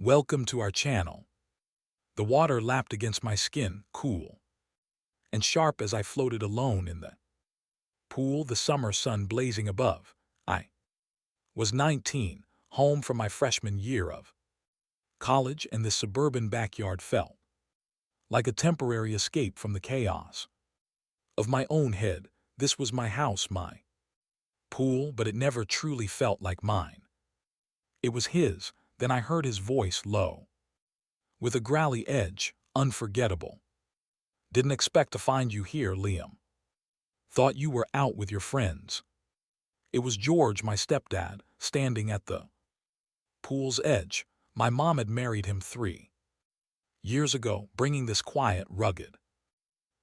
Welcome to our channel. The water lapped against my skin, cool and sharp as I floated alone in the pool, the summer sun blazing above. I was 19, home from my freshman year of college, and this suburban backyard felt like a temporary escape from the chaos of my own head. This was my house, my pool, but it never truly felt like mine. It was his. Then I heard his voice, low, with a growly edge, unforgettable. Didn't expect to find you here, Liam. Thought you were out with your friends. It was George, my stepdad, standing at the pool's edge. My mom had married him 3 years ago, bringing this quiet, rugged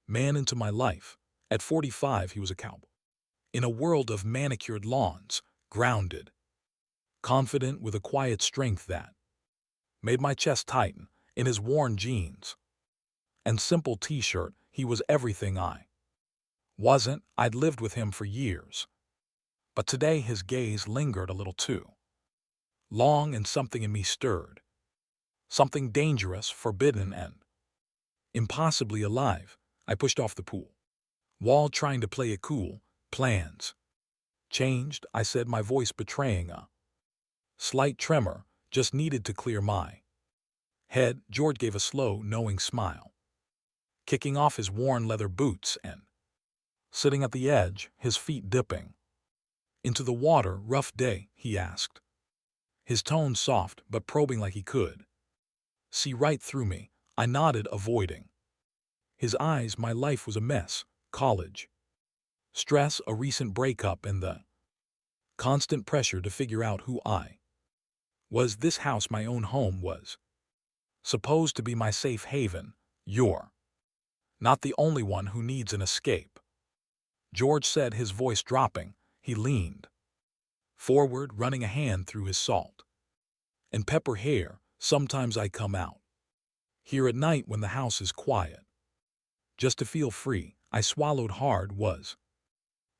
man into my life. At 45, he was a cowboy. In a world of manicured lawns, grounded, confident, with a quiet strength that made my chest tighten. In his worn jeans and simple t-shirt, he was everything I wasn't. I'd lived with him for years. But today his gaze lingered a little too long, and something in me stirred. Something dangerous, forbidden, and impossibly alive. I pushed off the pool wall, trying to play it cool. Plans changed, I said, my voice betraying a slight tremor. Just needed to clear my head. George gave a slow, knowing smile, kicking off his worn leather boots and sitting at the edge, his feet dipping into the water. Rough day, he asked, his tone soft but probing, like he could see right through me. I nodded, avoiding his eyes. My life was a mess. College stress, a recent breakup, and the constant pressure to figure out who I was. This house, my own home, was supposed to be my safe haven. You're not the only one who needs an escape, George said, his voice dropping. He leaned forward, running a hand through his salt and pepper hair. Sometimes I come out here at night when the house is quiet, just to feel free. I swallowed hard. Was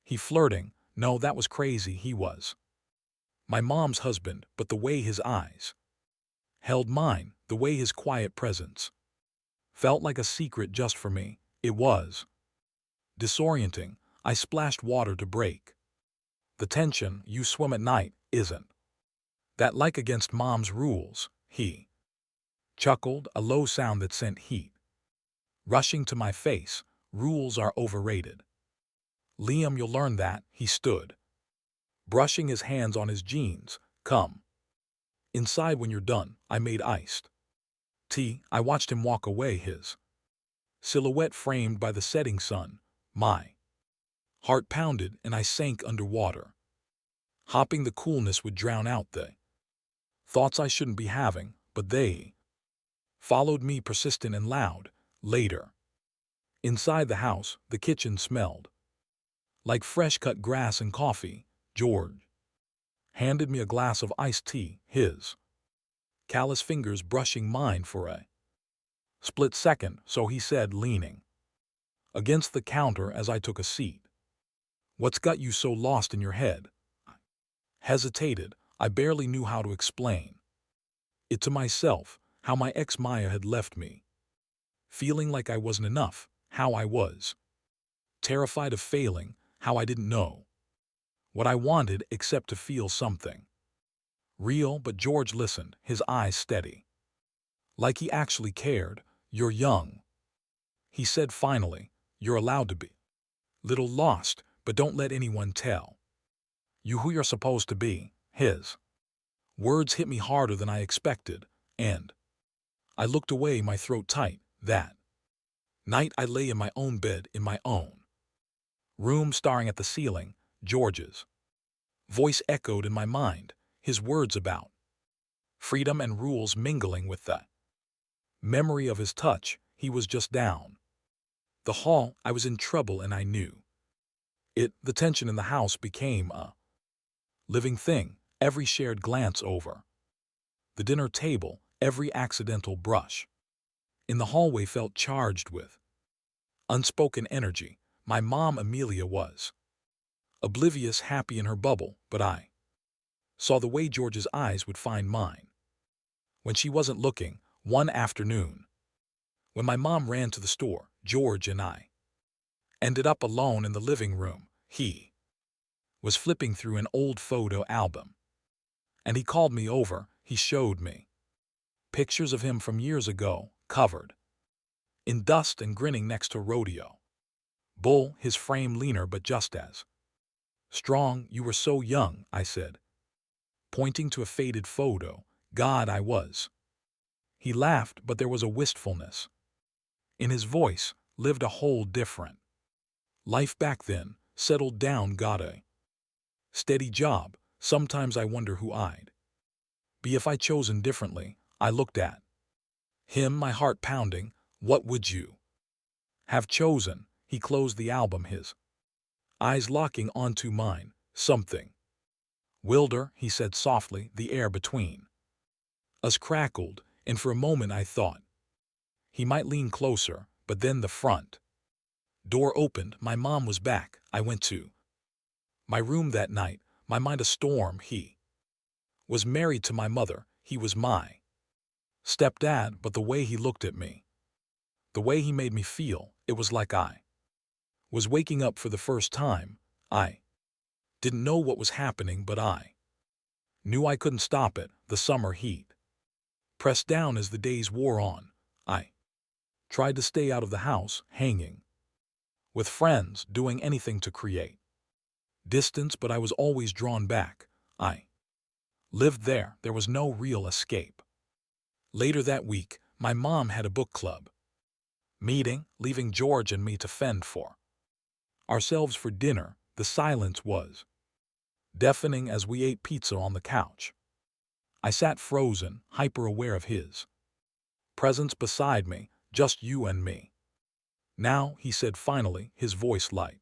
he flirting? No, that was crazy. He was my mom's husband, but the way his eyes held mine, the way his quiet presence felt like a secret just for me, it was disorienting. I splashed water to break the tension. You swim at night, isn't that like against mom's rules? He chuckled, a low sound that sent heat rushing to my face. Rules are overrated, Liam, you'll learn that. He stood, brushing his hands on his jeans. Come inside when you're done. I made iced tea. I watched him walk away, his silhouette framed by the setting sun. My heart pounded and I sank underwater, hoping the coolness would drown out the thoughts I shouldn't be having, but they followed me, persistent and loud. Later, inside the house, the kitchen smelled like fresh-cut grass and coffee. George handed me a glass of iced tea, his callous fingers brushing mine for a split second. So he said, leaning against the counter as I took a seat, "What's got you so lost in your head?" I hesitated. I barely knew how to explain it to myself, how my ex Maya had left me, feeling like I wasn't enough, how I was terrified of failing, how I didn't know what I wanted except to feel something real. But George listened, his eyes steady, like he actually cared. "You're young," he said finally. "You're allowed to be little lost, but don't let anyone tell you who you're supposed to be." His words hit me harder than I expected, and I looked away, my throat tight. That night I lay in my own bed, in my own room, staring at the ceiling. George's voice echoed in my mind, his words about freedom and rules mingling with the memory of his touch. He was just down the hall. I was in trouble and I knew it. The tension in the house became a living thing. Every shared glance over the dinner table, every accidental brush in the hallway felt charged with unspoken energy. My mom, Amelia, was oblivious, happy in her bubble, but I saw the way George's eyes would find mine. When she wasn't looking, one afternoon, when my mom ran to the store, George and I ended up alone in the living room. He was flipping through an old photo album, and he called me over. He showed me pictures of him from years ago, covered in dust and grinning next to rodeo bull, his frame leaner but just as strong. You were so young, I said, pointing to a faded photo. God, I was. He laughed, but there was a wistfulness in his voice, lived a whole different life back then, settled down, got a steady job. Sometimes I wonder who I'd be if I'd chosen differently. I looked at him, my heart pounding. What would you have chosen? He closed the album, his eyes locking onto mine. Something wilder, he said softly. The air between us crackled, and for a moment I thought he might lean closer, but then the front door opened. My mom was back. I went to my room that night, my mind a storm. He was married to my mother. He was my stepdad, but the way he looked at me, the way he made me feel, it was like I was waking up for the first time. I didn't know what was happening, but I knew I couldn't stop it. The summer heat pressed down as the days wore on. I tried to stay out of the house, hanging with friends, doing anything to create distance, but I was always drawn back. I lived there. There was no real escape. Later that week, my mom had a book club meeting, leaving George and me to fend for ourselves for dinner. The silence was deafening as we ate pizza on the couch. I sat frozen, hyper-aware of his presence beside me, just you and me. Now, he said finally, his voice light,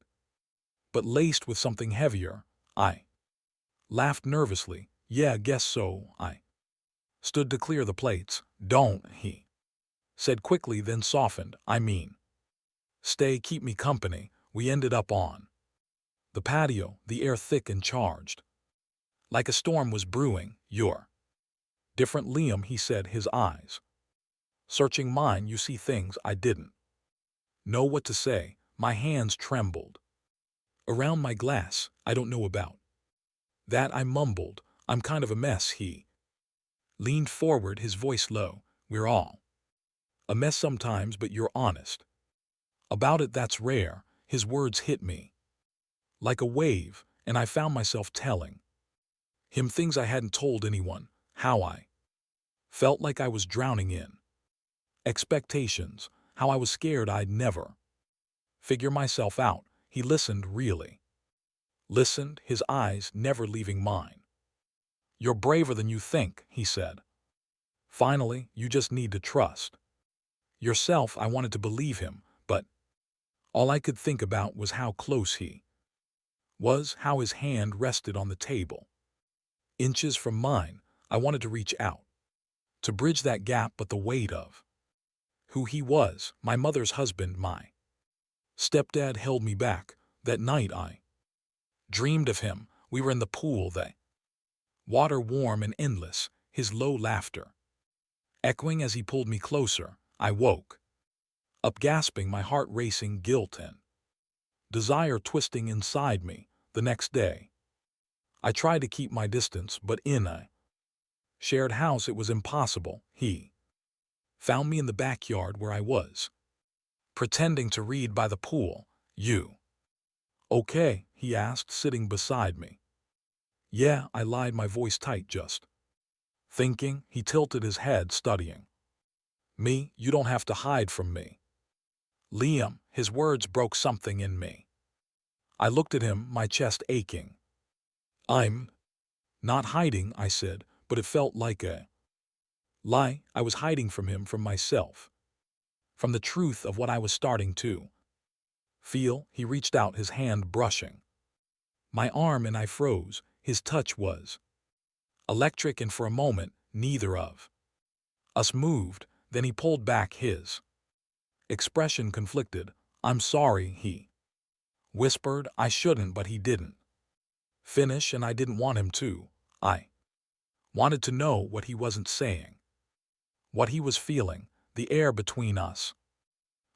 but laced with something heavier. I laughed nervously. Yeah, guess so. I stood to clear the plates. Don't, he said quickly, then softened. I mean, stay, keep me company. We ended up on the patio, the air thick and charged, like a storm was brewing. You're different, Liam, he said, his eyes searching mine. You see things I didn't know what to say. My hands trembled around my glass. I don't know about that, I mumbled. I'm kind of a mess. He leaned forward, his voice low. We're all a mess sometimes, but you're honest about it. That's rare. His words hit me like a wave, and I found myself telling him things I hadn't told anyone, how I felt like I was drowning in expectations, how I was scared I'd never figure myself out. He listened, really listened, his eyes never leaving mine. You're braver than you think, he said. Finally, you just need to trust yourself. I wanted to believe him, but all I could think about was how close he was, how his hand rested on the table, inches from mine. I wanted to reach out, to bridge that gap, but the weight of who he was, my mother's husband, my stepdad, held me back. That night I dreamed of him. We were in the pool, the water warm and endless, his low laughter echoing as he pulled me closer. I woke up gasping, my heart racing, guilt and desire twisting inside me. The next day, I tried to keep my distance, but in a shared house it was impossible. He found me in the backyard where I was pretending to read by the pool. You okay? He asked, sitting beside me. Yeah, I lied, my voice tight, just thinking. He tilted his head, studying me. You don't have to hide from me, Liam. His words broke something in me. I looked at him, my chest aching. I'm not hiding, I said, but it felt like a lie. I was hiding from him, from myself, from the truth of what I was starting to feel. He reached out, his hand brushing my arm, and I froze. His touch was electric, and for a moment, neither of us moved. Then he pulled back, his expression conflicted. I'm sorry, he whispered. I shouldn't, but he didn't finish, and I didn't want him to. I wanted to know what he wasn't saying. What he was feeling, the air between us,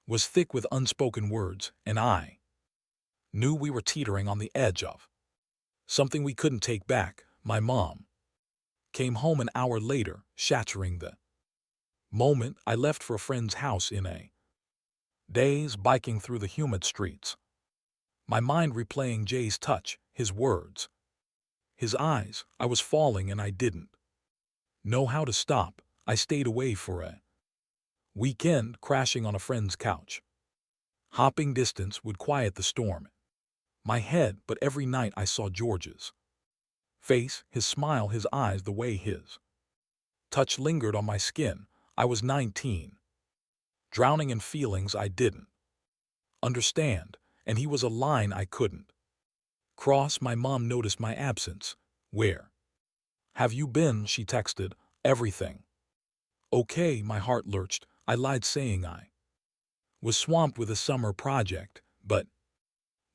was thick with unspoken words, and I knew we were teetering on the edge of something we couldn't take back. My mom came home an hour later, shattering the moment. I left for a friend's house in a daze, biking through the humid streets, my mind replaying Jay's touch, his words, his eyes. I was falling and I didn't know how to stop. I stayed away for a weekend, crashing on a friend's couch. Hopping distance would quiet the storm my head, but every night I saw George's face, his smile, his eyes, the way his touch lingered on my skin. I was 19, drowning in feelings I didn't understand, and he was a line I couldn't cross. My mom noticed my absence. "Where have you been?" she texted. "Everything okay?" My heart lurched. I lied, saying I was swamped with a summer project, but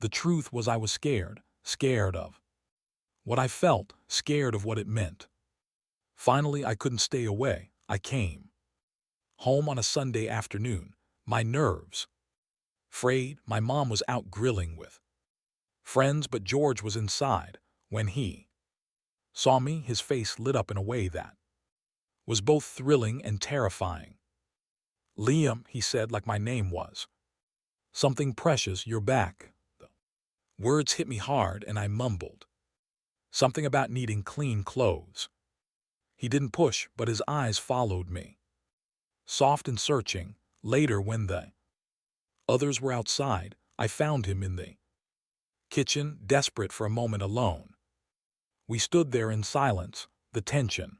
the truth was I was scared. Scared of what I felt, scared of what it meant. Finally, I couldn't stay away. I came home on a Sunday afternoon, my nerves frayed. My mom was out grilling with friends, but George was inside. When he saw me, his face lit up in a way that was both thrilling and terrifying. "Liam," he said, like my name was something precious, "you're back." The words hit me hard, and I mumbled something about needing clean clothes. He didn't push, but his eyes followed me, soft and searching. Later, when the others were outside, I found him in the kitchen, desperate for a moment alone. We stood there in silence. The tension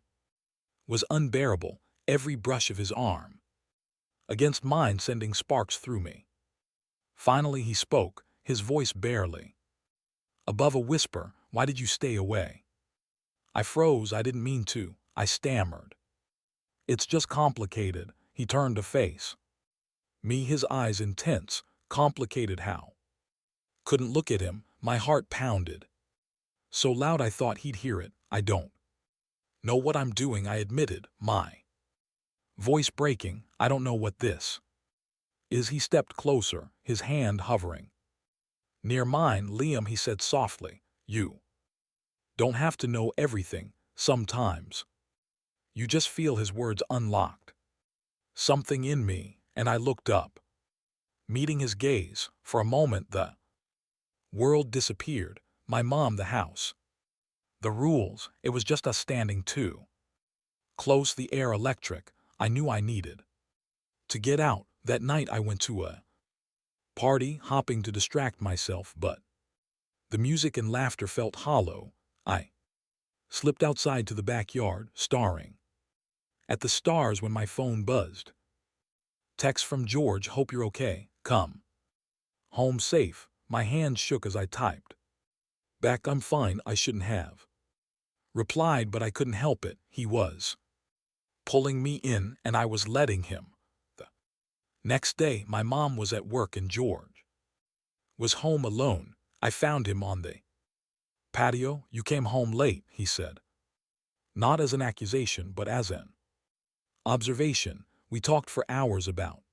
was unbearable, every brush of his arm against mine sending sparks through me. Finally he spoke, his voice barely above a whisper. "Why did you stay away?" I froze. I didn't mean to. I stammered. "It's just complicated." He turned to face me, his eyes intense. "Complicated how?" Couldn't look at him. My heart pounded so loud I thought he'd hear it. "I don't know what I'm doing," I admitted, my voice breaking. "I don't know what this is." He stepped closer, his hand hovering near mine. "Liam," he said softly, "you don't have to know everything. Sometimes you just feel." His words unlocked something in me, and I looked up, meeting his gaze. For a moment the world disappeared. My mom, the house, the rules. It was just us standing too close, the air electric. I knew I needed to get out. That night I went to a party, hopping to distract myself, but the music and laughter felt hollow. I slipped outside to the backyard, staring at the stars, when my phone buzzed. Text from George: "Hope you're okay. Come home safe." My hands shook as I typed back, "I'm fine." I shouldn't have replied, but I couldn't help it. He was pulling me in, and I was letting him. The next day, my mom was at work and George was home alone. I found him on the patio. "You came home late," he said. Not as an accusation, but as an observation. We talked for hours about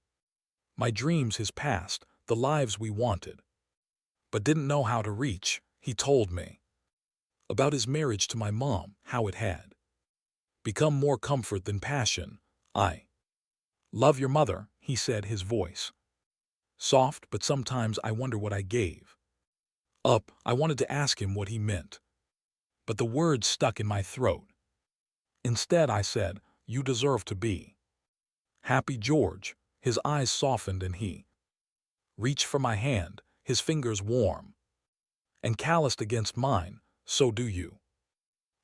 my dreams, his past, the lives we wanted but didn't know how to reach. He told me about his marriage to my mom, how it had become more comfort than passion. "I love your mother," he said, his voice soft, but sometimes I wonder what I gave up. I wanted to ask him what he meant, but the words stuck in my throat. Instead I said, "You deserve to be happy, George." His eyes softened and he reached for my hand, his fingers warm and calloused against mine. "So do you,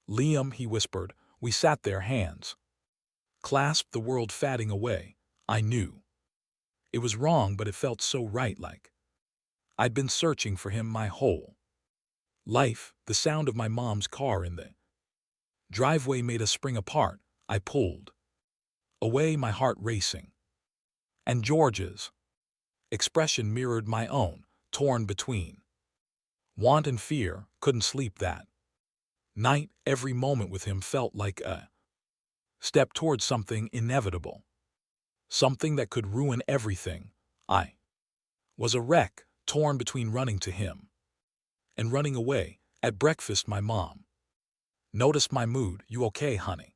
Liam," he whispered. We sat there, hands clasped, the world fading away. I knew it was wrong, but it felt so right, like I'd been searching for him my whole life. The sound of my mom's car in the driveway made us spring apart. I pulled away, my heart racing, and George's expression mirrored my own, torn between want and fear. Couldn't sleep that night. Every moment with him felt like a Stepped towards something inevitable. Something that could ruin everything. I was a wreck, torn between running to him and running away. At breakfast, my mom noticed my mood. "You okay, honey?"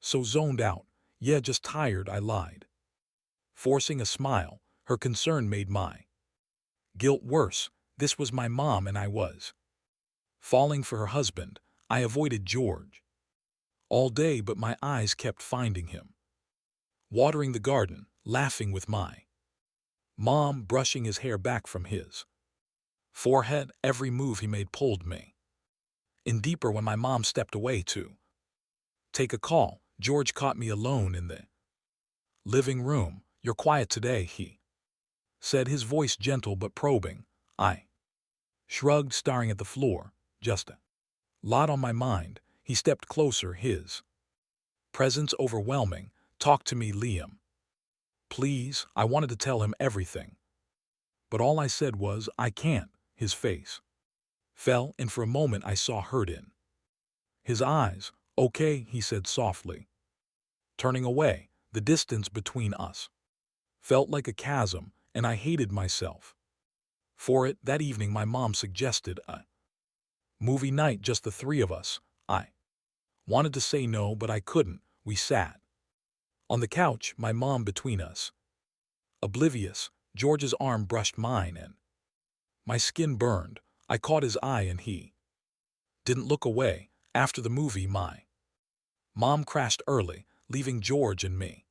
So zoned out. "Yeah, just tired," I lied. Forcing a smile, her concern made my guilt worse. This was my mom and I was falling for her husband. I avoided George all day, but my eyes kept finding him. Watering the garden, laughing with my mom, brushing his hair back from his forehead. Every move he made pulled me in deeper. When my mom stepped away to take a call, George caught me alone in the living room. "You're quiet today," he said, his voice gentle but probing. I shrugged, staring at the floor. "Just a lot on my mind." He stepped closer, his presence overwhelming. "Talk to me, Liam. Please." I wanted to tell him everything, but all I said was, "I can't." His face fell, and for a moment I saw hurt in his eyes. "Okay," he said softly, turning away. The distance between us felt like a chasm, and I hated myself for it. That evening my mom suggested a movie night, just the three of us. I wanted to say no, but I couldn't. We sat on the couch, my mom between us, oblivious. George's arm brushed mine and my skin burned. I caught his eye and he didn't look away. After the movie, my mom crashed early, leaving George and me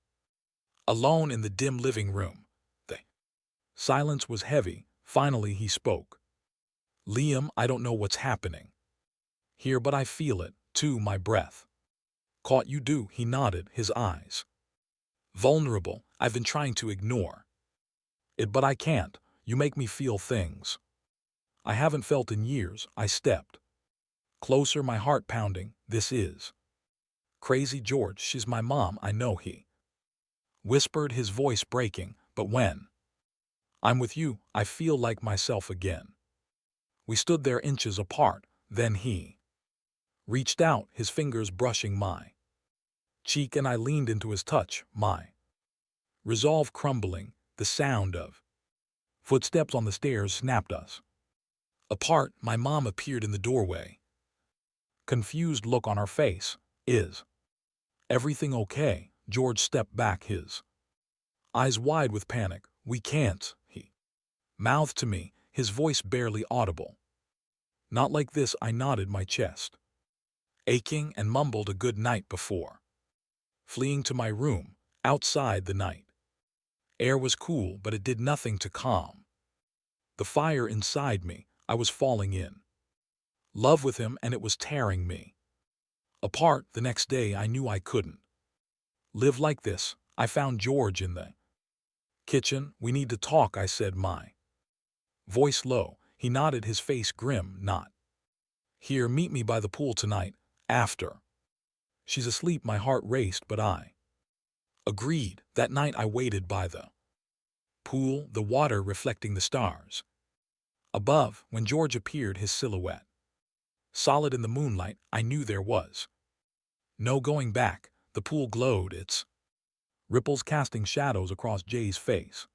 alone in the dim living room. The silence was heavy. Finally he spoke. "Liam, I don't know what's happening here, but I feel it, too." My breath caught. "You do?" He nodded, his eyes vulnerable. "I've been trying to ignore it, but I can't. You make me feel things I haven't felt in years." I stepped closer, my heart pounding. "This is crazy, George. She's my mom, I know," he whispered, his voice breaking. "But when I'm with you, I feel like myself again." We stood there, inches apart. Then he reached out, his fingers brushing my cheek, and I leaned into his touch, my resolve crumbling. The sound of footsteps on the stairs snapped us apart. My mom appeared in the doorway, confused look on her face. "Is everything okay?" George stepped back, his eyes wide with panic. "We can't," he mouthed to me, his voice barely audible. "Not like this." I nodded, my chest aching, and mumbled a good night before fleeing to my room. Outside, the night air was cool, but it did nothing to calm the fire inside me. I was falling in love with him, and it was tearing me apart. The next day I knew I couldn't live like this. I found George in the kitchen. "We need to talk," I said, my voice low. He nodded, his face grim. "Not here. Meet me by the pool tonight, after she's asleep." My heart raced, but I agreed. That night I waited by the pool, the water reflecting the stars above. When George appeared, his silhouette solid in the moonlight, I knew there was no going back. The pool glowed, its ripples casting shadows across Jay's face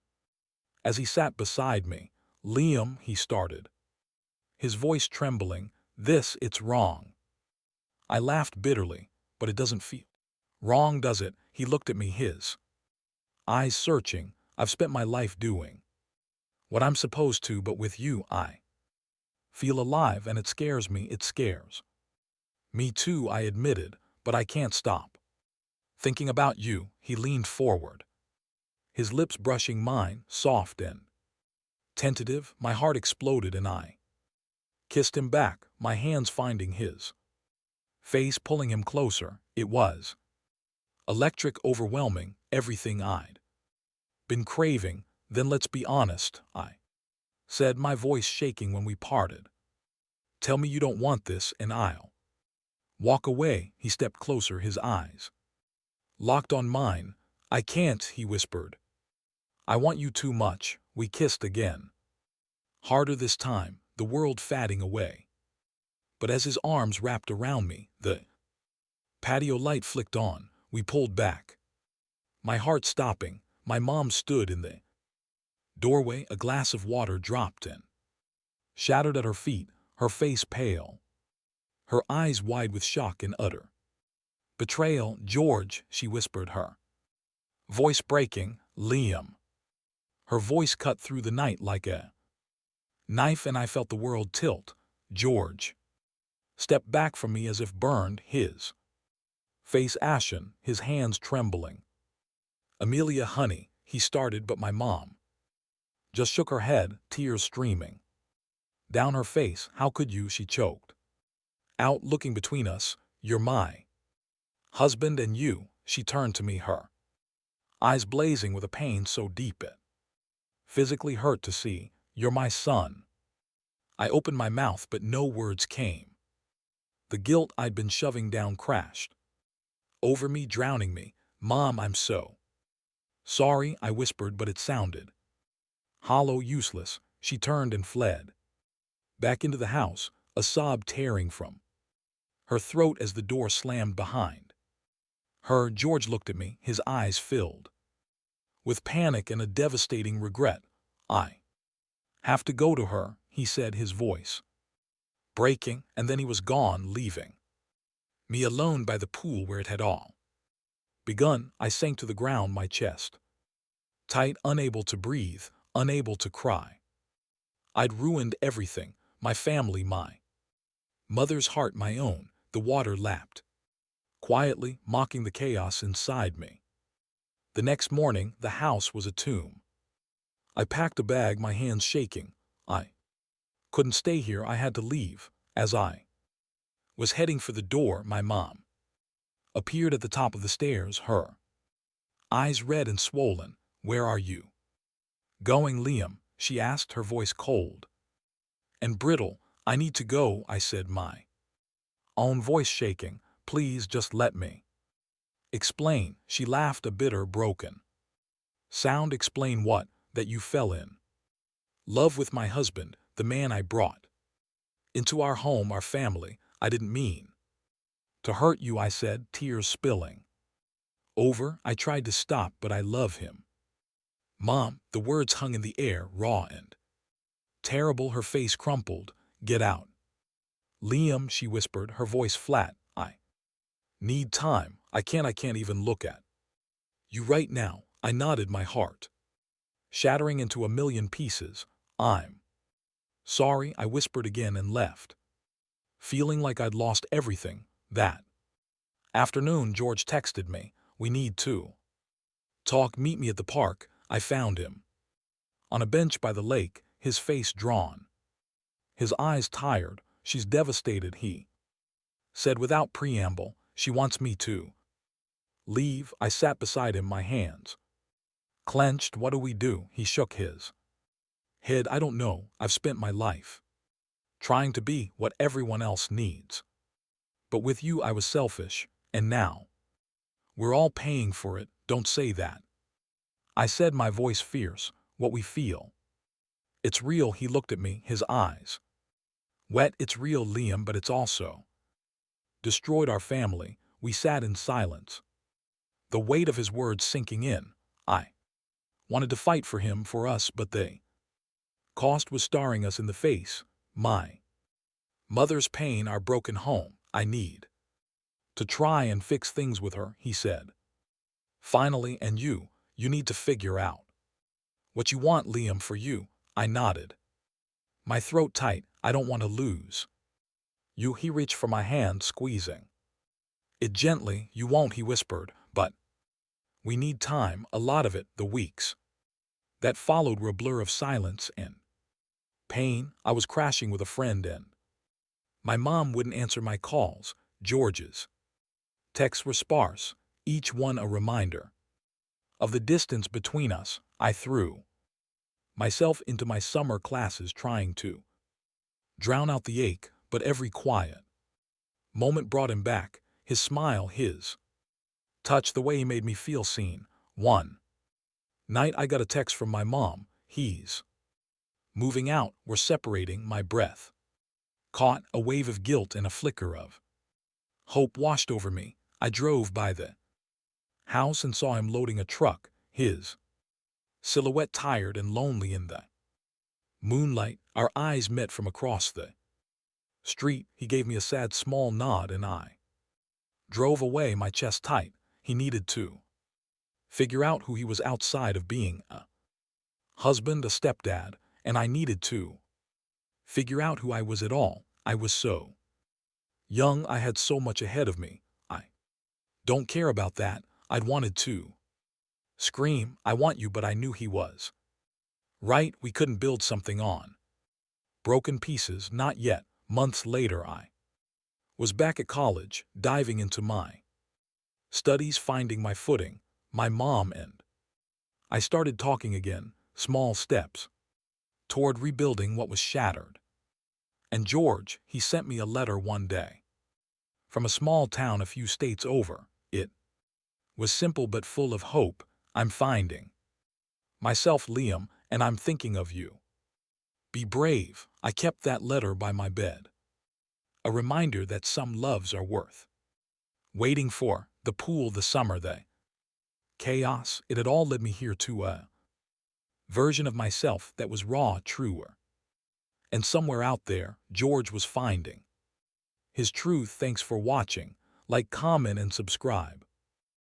as he sat beside me. "Liam," he started, his voice trembling, "it's wrong." I laughed bitterly. "But it doesn't feel wrong, does it?" He looked at me, his eyes searching. "I've spent my life doing what I'm supposed to, but with you, I feel alive, and it scares me." "It scares me too," I admitted, "but I can't stop thinking about you." He leaned forward, his lips brushing mine, soft and tentative. My heart exploded, and I kissed him back, my hands finding his face, pulling him closer. It was electric, overwhelming, everything I'd been craving. "Then let's be honest," I said, my voice shaking when we parted. "Tell me you don't want this, and I'll walk away." He stepped closer, his eyes locked on mine. "I can't," he whispered. "I want you too much." We kissed again, harder this time, the world fading away. But as his arms wrapped around me, the patio light flicked on. We pulled back. My heart stopping, my mom stood in the doorway, a glass of water dropped in. Shattered at her feet, her face pale, her eyes wide with shock and utter betrayal. "George," she whispered, her voice breaking. "Liam." Her voice cut through the night like a knife, and I felt the world tilt. George stepped back from me as if burned, his face ashen, his hands trembling. "Amelia, honey," he started, but my mom just shook her head, tears streaming down her face. "How could you?" she choked out, looking between us. "You're my husband, and you." She turned to me, her eyes blazing with a pain so deep it physically hurt to see. "You're my son." I opened my mouth, but no words came. The guilt I'd been shoving down crashed over me, drowning me. "Mom, I'm so sorry," I whispered, but it sounded hollow, useless. She turned and fled back into the house, a sob tearing from her throat as the door slammed behind her. George looked at me, his eyes filled with panic and a devastating regret. "I have to go to her," he said, his voice breaking, and then he was gone, leaving me alone by the pool where it had all begun. I sank to the ground, my chest tight, unable to breathe, unable to cry. I'd ruined everything, my family, my mother's heart, my own. The water lapped quietly, mocking the chaos inside me. The next morning, the house was a tomb. I packed a bag, my hands shaking. I couldn't stay here, I had to leave. As I was heading for the door, my mom appeared at the top of the stairs, her eyes red and swollen. "Where are you going, Liam?" she asked, her voice cold and brittle. "I need to go," I said, my own voice shaking. "Please just let me explain." She laughed, a bitter, broken sound. "Explain what?" "That you fell in love with my husband, the man I brought into our home, our family. I didn't mean to hurt you," I said, tears spilling over. "I tried to stop, but I love him." "Mom," the words hung in the air, raw and terrible. Her face crumpled. "Get out." "Liam," she whispered, her voice flat. "I need time. I can't even look at you right now." I nodded, my heart shattering into a million pieces. "I'm sorry," I whispered again and left, feeling like I'd lost everything. That afternoon, George texted me, "We need to talk, meet me at the park." I found him on a bench by the lake, his face drawn, his eyes tired. "She's devastated," he said without preamble. "She wants me to leave." I sat beside him, my hands clenched. "What do we do?" He shook his head. "I don't know. I've spent my life trying to be what everyone else needs. But with you I was selfish, and now we're all paying for it." "Don't say that," I said, my voice fierce. "What we feel, it's real." He looked at me, his eyes wet. "It's real, Liam, but it's also destroyed our family." We sat in silence, the weight of his words sinking in. I wanted to fight for him, for us, but the cost was staring us in the face. My mother's pain, our broken home. "I need to try and fix things with her," he said finally. "And you need to figure out what you want, Liam, for you." I nodded, my throat tight. "I don't want to lose you." He reached for my hand, squeezing it gently. "You won't," he whispered, "but we need time, a lot of it." The weeks that followed were a blur of silence and pain. I was crashing with a friend, and my mom wouldn't answer my calls. George's texts were sparse, each one a reminder of the distance between us. I threw myself into my summer classes, trying to drown out the ache, but every quiet moment brought him back. His smile, his touch, the way he made me feel seen. One night I got a text from my mom. "He's moving out, we're separating." My breath caught. A wave of guilt and a flicker of hope washed over me. I drove by the house and saw him loading a truck, his silhouette tired and lonely in the moonlight. Our eyes met from across the street. He gave me a sad small nod and I drove away, my chest tight. He needed to figure out who he was outside of being a husband, a stepdad, and I needed to figure out who I was at all. I was so young, I had so much ahead of me. I don't care about that. I'd wanted to scream, I want you, but I knew he was right. We couldn't build something on broken pieces, not yet. Months later, I was back at college, diving into my studies, finding my footing. My mom and I started talking again, small steps toward rebuilding what was shattered. And George, he sent me a letter one day from a small town a few states over. It was simple but full of hope. I'm finding myself, Liam, and I'm thinking of you. Be brave. I kept that letter by my bed, a reminder that some loves are worth waiting for. The pool, the summer, the chaos, it had all led me here to a version of myself that was raw, truer. And somewhere out there, George was finding his truth. Thanks for watching. Like, comment, and subscribe.